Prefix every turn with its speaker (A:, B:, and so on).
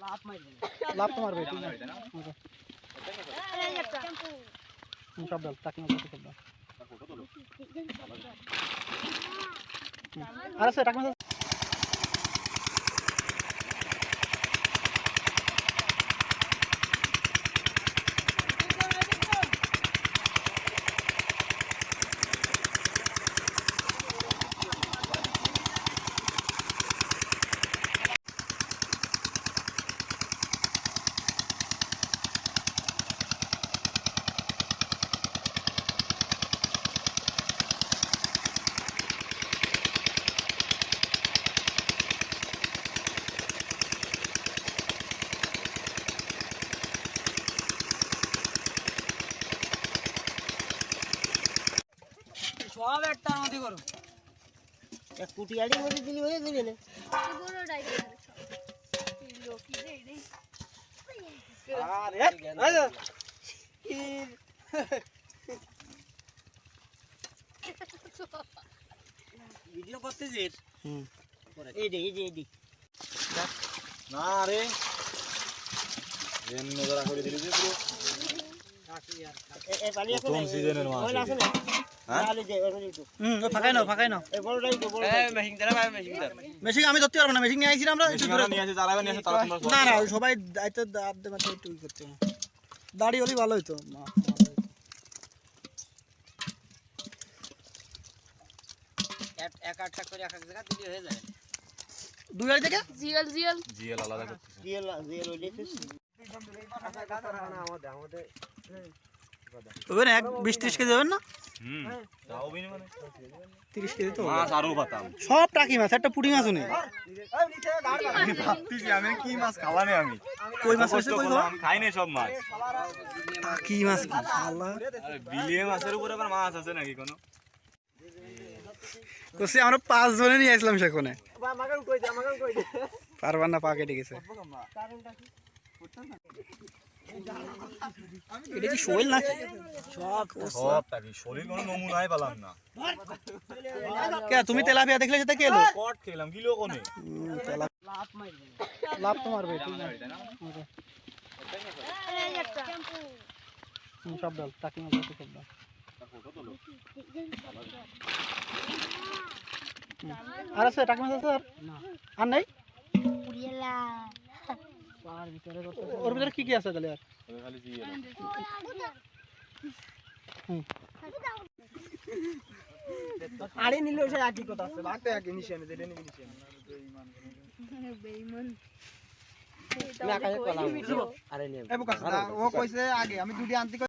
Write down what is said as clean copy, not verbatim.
A: লাভ তো মারবে ঠিক আছে সব ডাল টাকি মাছ সব ডাল আরে স্যার টাকি মাছ সব একটা নদী করো এক কুটি আড়ি মধ্যে দিলি হয়ে দিলি না বড়টাই লোকি রে রে আরে আরে ভিডিও করতেছিস এই দে না রে এমন ধরা করে দিলি যে পুরো এই পানি আছে না সিজনের মাছ ওই আছে না ফাঁকাই নাও মেশিং আমি ধরতে পারবো না মেশিং নিয়ে আইছি আমরা না না সবাই দায়িত্ব একটু করতে দাড়ি হলেই ভালো হইতো এক আটটা করে এক এক জায়গা দিলে হয়ে যায় দুই আড়ি থেকে জিএল আলাদা করতে জিএল আমাদের ওবেন এক 20-30 কেজি যাবেন না তাও বিনি মানে 30 কেজি তো মাছ আরো পাতাম সব টাকি মাছ একটা পুঁটি মাছও নেই আমি ভাবতেছি আমি কি মাছ খাওয়ানে আমি কই মাছ হইছে কই আমি খাই নাই সব মাছ কি মাছ কি আল্লাহ আরে বিলিয়ে মাছের উপরে আবার মাছ আছে নাকি কোনো কোসে আমরা 5 জনে নিয়ে আসলাম সেখানে আমাকে উঠাই দে পারবার না পা কেটে গেছে কারেন্টটা কি এটা কি শোল না সব টাকি শরীর কোনো নমুনাই পেলাম না কে তুমি তেলাপিয়া দেখলে সেটা কি হলো কট খেলাম কিলো কোনে লাভ তো মারবে ঠিক আছে সব ডাল টাকি মাছ সব ডাল আরে স্যার টাকি মাছ স্যার না আর নাই পুরিয়ালা পার ভিতরে ওর ভিতরে কি কি আছে তাহলে আর খালি জিয়ে আরে নিলে ওই একই কথা আছে লাগতে একই নিশানে দিলে নি নিশানে বেঈমান না কাছে কলা আরে নে এ বকাস ও কইছে আগে আমি দুটি আনতে